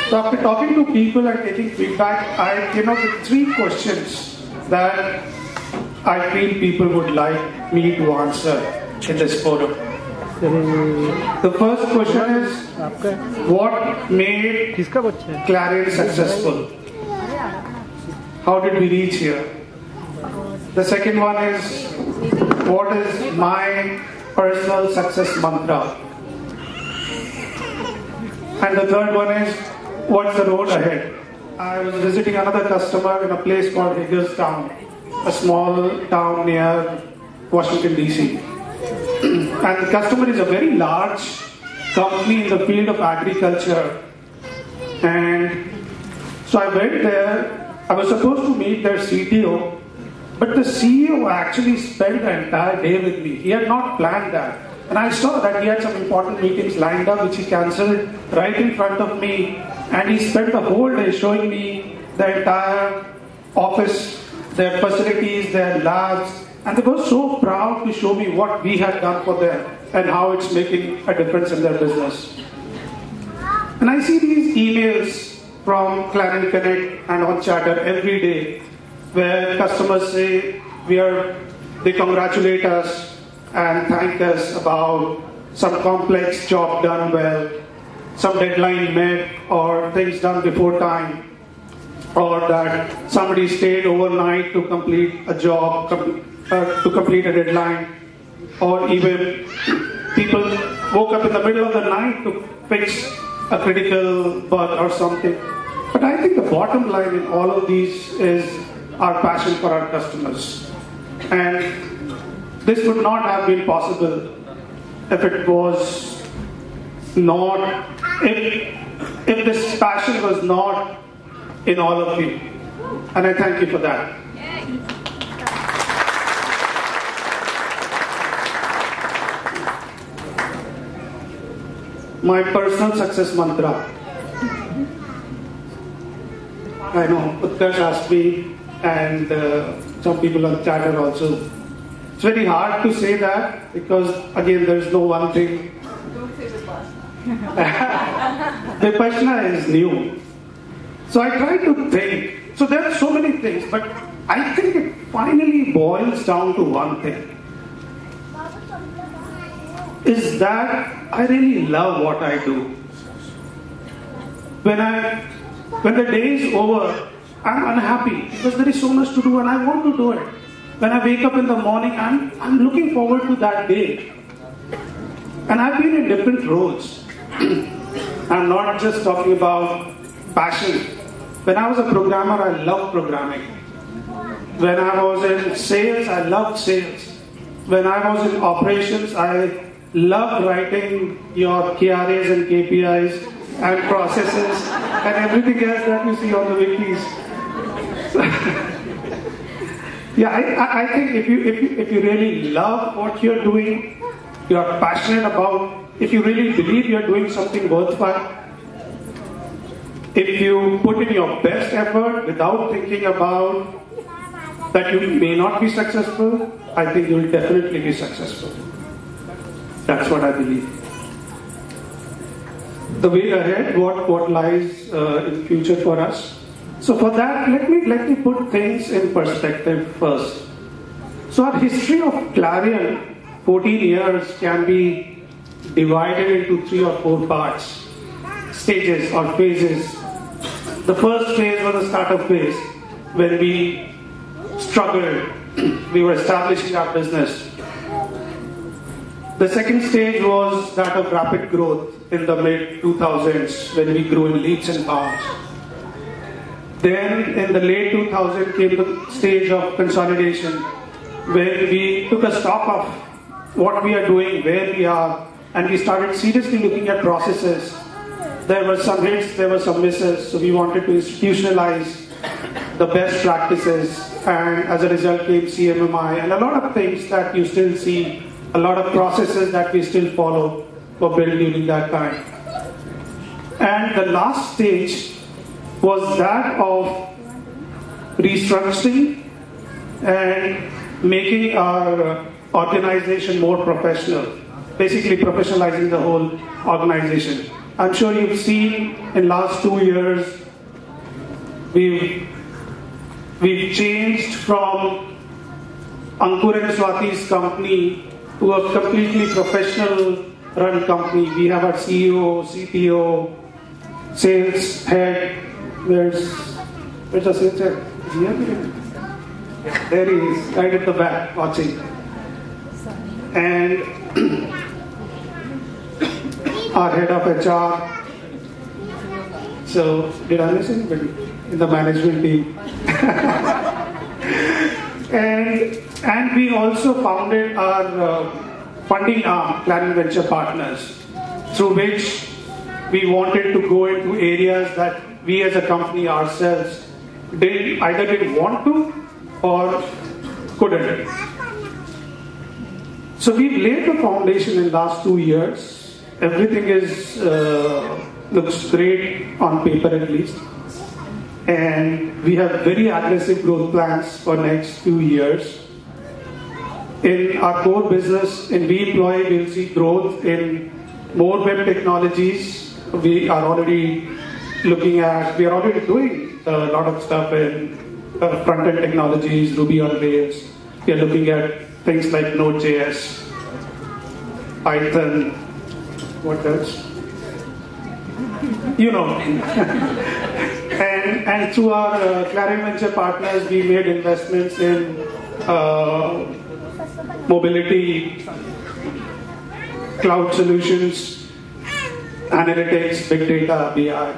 So after talking to people and taking feedback, I came up with 3 questions that I feel people would like me to answer in this forum. The first question is, what made Clarion successful? How did we reach here? The second one is, what is my personal success mantra? And the third one is, what's the road ahead? I was visiting another customer in a place called Hagerstown, a small town near Washington, D.C. And the customer is a very large company in the field of agriculture. And so I went there. I was supposed to meet their CTO, but the CEO actually spent the entire day with me. He had not planned that. And I saw that he had some important meetings lined up, which he cancelled right in front of me. And he spent the whole day showing me the entire office, their facilities, their labs. And they were so proud to show me what we had done for them and how it's making a difference in their business. And I see these emails from Clarion Connect and on Chatter every day, where customers say they congratulate us and thank us about some complex job done well, some deadline met, or things done before time, or that somebody stayed overnight to complete a job, to complete a deadline, or even people woke up in the middle of the night to fix a critical bug or something. But I think the bottom line in all of these is our passion for our customers. And this would not have been possible if it was not, if this passion was not in all of you. And I thank you for that. My personal success mantra. I know Utkarsh asked me, and some people on Chatter also. It's very hard to say that because, again, there's no one thing. Don't say Vipassana. Vipassana is new. So I try to think. So there are so many things, but I think it finally boils down to one thing. Is that I really love what I do. When the day is over, I'm unhappy because there is so much to do and I want to do it. When I wake up in the morning, I'm looking forward to that day. And I've been in different roles. I'm not just talking about passion. When I was a programmer, I loved programming. When I was in sales, I loved sales. When I was in operations, I loved writing your KRAs and KPIs and processes and everything else that you see on the wikis. Yeah, I think if you really love what you're doing, you're passionate about, if you really believe you're doing something worthwhile, if you put in your best effort without thinking about that you may not be successful, I think you'll definitely be successful. That's what I believe. The way ahead, what lies in future for us. So for that, let me put things in perspective first. So our history of Clarion, 14 years, can be divided into 3 or 4 parts, stages or phases. The first phase was the startup phase, when we struggled, we were establishing our business. The second stage was that of rapid growth in the mid-2000s, when we grew in leaps and bounds. Then in the late 2000s came the stage of consolidation, where we took a stock of what we are doing, where we are, and we started seriously looking at processes. There were some hits, there were some misses, so we wanted to institutionalize the best practices, and as a result came CMMI, and a lot of things that you still see, a lot of processes that we still follow were built during that time. And the last stage was that of restructuring and making our organization more professional. basically professionalizing the whole organization. I'm sure you've seen in last 2 years, we've changed from Ankur and Swati's company to a completely professional run company. We have our CEO, CTO, sales head. Where's the sales head? Is he here? There he is, right at the back, watching. And our head of HR. So, did I miss anybody in the management team? And we also founded our funding arm, Clarion Venture Partners, through which we wanted to go into areas that we as a company ourselves either didn't want to or couldn't. So we've laid the foundation in the last 2 years. Everything looks great on paper at least. And we have very aggressive growth plans for next few years. In our core business, in WeEmploy, we'll see growth in more web technologies. We are already doing a lot of stuff in front-end technologies, Ruby on Rails. We are looking at things like Node.js, Python, what else? You know. And through our Clarion Venture Partners, we made investments in mobility, cloud solutions, analytics, big data, BI,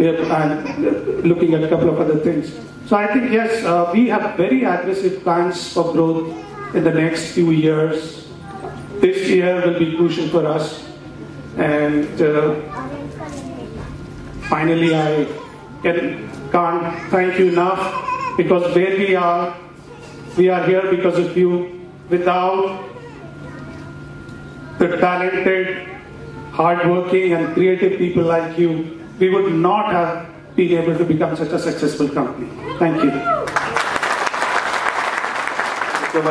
and looking at a couple of other things. So I think, yes, we have very aggressive plans for growth in the next few years. This year will be crucial for us. And finally, I can't thank you enough, because where we are here because of you. Without the talented, hardworking and creative people like you, we would not have been able to become such a successful company. Thank you.